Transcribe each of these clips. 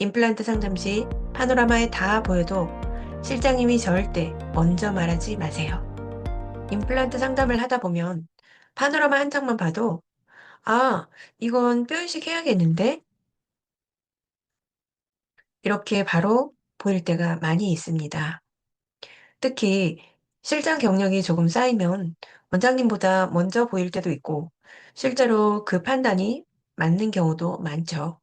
임플란트 상담 시 파노라마에 다 보여도 실장님이 절대 먼저 말하지 마세요. 임플란트 상담을 하다 보면 파노라마 한 장만 봐도 아, 이건 뼈이식 해야겠는데? 이렇게 바로 보일 때가 많이 있습니다. 특히 실장 경력이 조금 쌓이면 원장님보다 먼저 보일 때도 있고 실제로 그 판단이 맞는 경우도 많죠.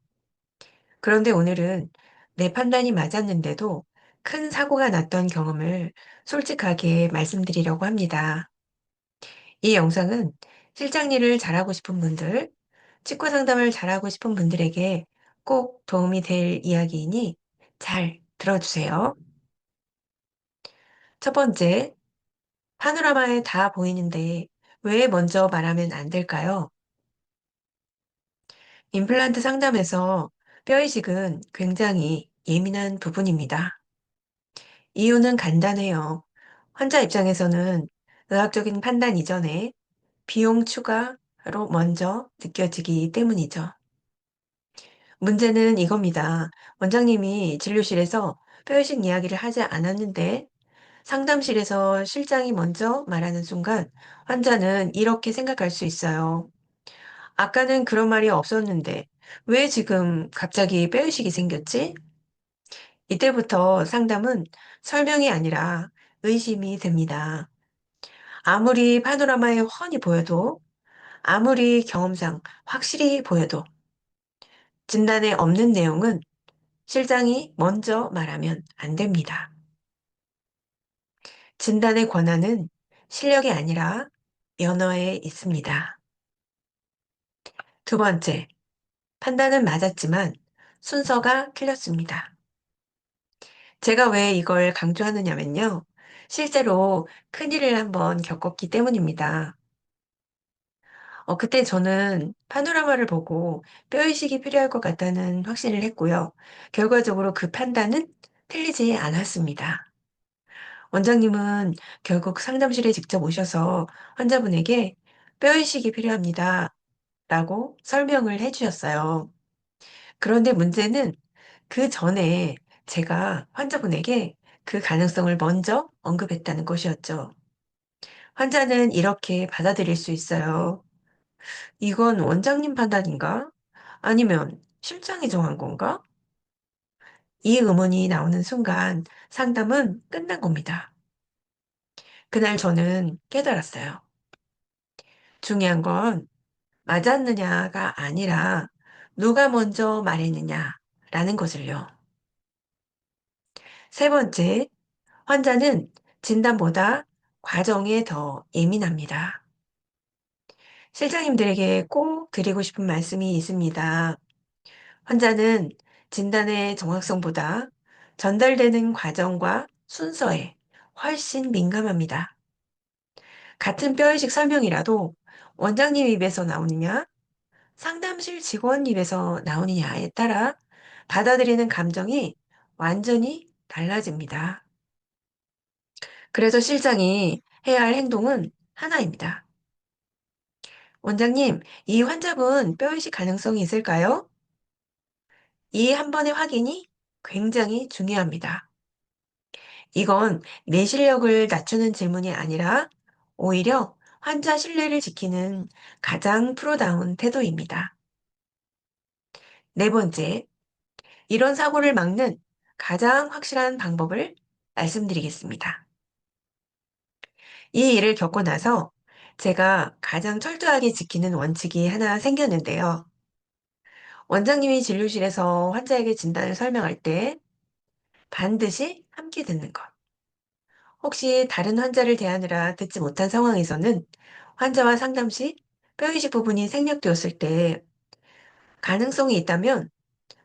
그런데 오늘은 내 판단이 맞았는데도 큰 사고가 났던 경험을 솔직하게 말씀드리려고 합니다. 이 영상은 실장 일을 잘하고 싶은 분들, 치과 상담을 잘하고 싶은 분들에게 꼭 도움이 될 이야기이니 잘 들어주세요. 첫 번째, 파노라마에 다 보이는데 왜 먼저 말하면 안 될까요? 임플란트 상담에서 뼈이식은 굉장히 예민한 부분입니다. 이유는 간단해요. 환자 입장에서는 의학적인 판단 이전에 비용 추가로 먼저 느껴지기 때문이죠. 문제는 이겁니다. 원장님이 진료실에서 뼈이식 이야기를 하지 않았는데 상담실에서 실장이 먼저 말하는 순간 환자는 이렇게 생각할 수 있어요. 아까는 그런 말이 없었는데 왜 지금 갑자기 뼈이식이 생겼지? 이때부터 상담은 설명이 아니라 의심이 됩니다. 아무리 파노라마에 훤히 보여도, 아무리 경험상 확실히 보여도, 진단에 없는 내용은 실장이 먼저 말하면 안 됩니다. 진단의 권한은 실력이 아니라 면허에 있습니다. 두 번째, 판단은 맞았지만 순서가 틀렸습니다. 제가 왜 이걸 강조하느냐면요. 실제로 큰일을 한번 겪었기 때문입니다. 그때 저는 파노라마를 보고 뼈이식이 필요할 것 같다는 확신을 했고요. 결과적으로 그 판단은 틀리지 않았습니다. 원장님은 결국 상담실에 직접 오셔서 환자분에게 뼈이식이 필요합니다. 라고 설명을 해주셨어요. 그런데 문제는 그 전에 제가 환자분에게 그 가능성을 먼저 언급했다는 것이었죠. 환자는 이렇게 받아들일 수 있어요. 이건 원장님 판단인가? 아니면 실장이 정한 건가? 이 의문이 나오는 순간 상담은 끝난 겁니다. 그날 저는 깨달았어요. 중요한 건 맞았느냐가 아니라 누가 먼저 말했느냐라는 것을요. 세 번째, 환자는 진단보다 과정에 더 예민합니다. 실장님들에게 꼭 드리고 싶은 말씀이 있습니다. 환자는 진단의 정확성보다 전달되는 과정과 순서에 훨씬 민감합니다. 같은 뼈이식 설명이라도 원장님 입에서 나오느냐, 상담실 직원 입에서 나오느냐에 따라 받아들이는 감정이 완전히 달라집니다. 그래서 실장이 해야 할 행동은 하나입니다. 원장님, 이 환자분 뼈이식 가능성이 있을까요? 이 한 번의 확인이 굉장히 중요합니다. 이건 내 실력을 낮추는 질문이 아니라 오히려 환자 신뢰를 지키는 가장 프로다운 태도입니다. 네 번째, 이런 사고를 막는 가장 확실한 방법을 말씀드리겠습니다. 이 일을 겪고 나서 제가 가장 철저하게 지키는 원칙이 하나 생겼는데요. 원장님이 진료실에서 환자에게 진단을 설명할 때 반드시 함께 듣는 것. 혹시 다른 환자를 대하느라 듣지 못한 상황에서는 환자와 상담 시 뼈이식 부분이 생략되었을 때 가능성이 있다면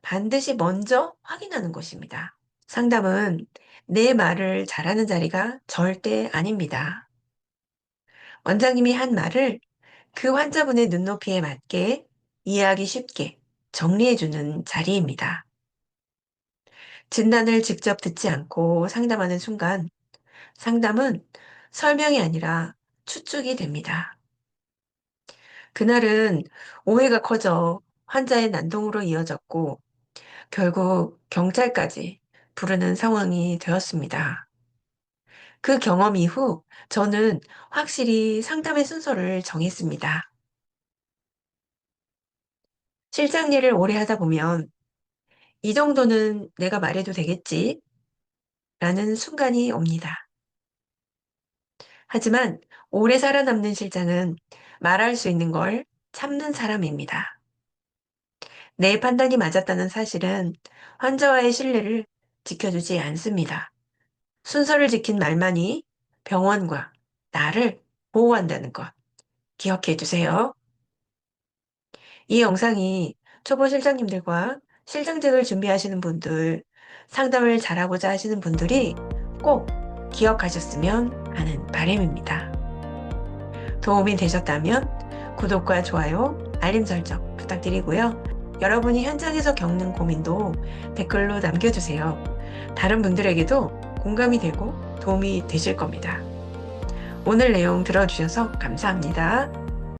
반드시 먼저 확인하는 것입니다. 상담은 내 말을 잘하는 자리가 절대 아닙니다. 원장님이 한 말을 그 환자분의 눈높이에 맞게 이해하기 쉽게 정리해주는 자리입니다. 진단을 직접 듣지 않고 상담하는 순간 상담은 설명이 아니라 추측이 됩니다. 그날은 오해가 커져 환자의 난동으로 이어졌고 결국 경찰까지 부르는 상황이 되었습니다. 그 경험 이후 저는 확실히 상담의 순서를 정했습니다. 실장 일을 오래 하다 보면 이 정도는 내가 말해도 되겠지? 라는 순간이 옵니다. 하지만 오래 살아남는 실장은 말할 수 있는 걸 참는 사람입니다. 내 판단이 맞았다는 사실은 환자와의 신뢰를 지켜주지 않습니다. 순서를 지킨 말만이 병원과 나를 보호한다는 것 기억해 주세요. 이 영상이 초보 실장님들과 실장직을 준비하시는 분들, 상담을 잘하고자 하시는 분들이 꼭 기억하셨으면 하는 바람입니다. 도움이 되셨다면 구독과 좋아요, 알림 설정 부탁드리고요. 여러분이 현장에서 겪는 고민도 댓글로 남겨주세요. 다른 분들에게도 공감이 되고 도움이 되실 겁니다. 오늘 내용 들어주셔서 감사합니다.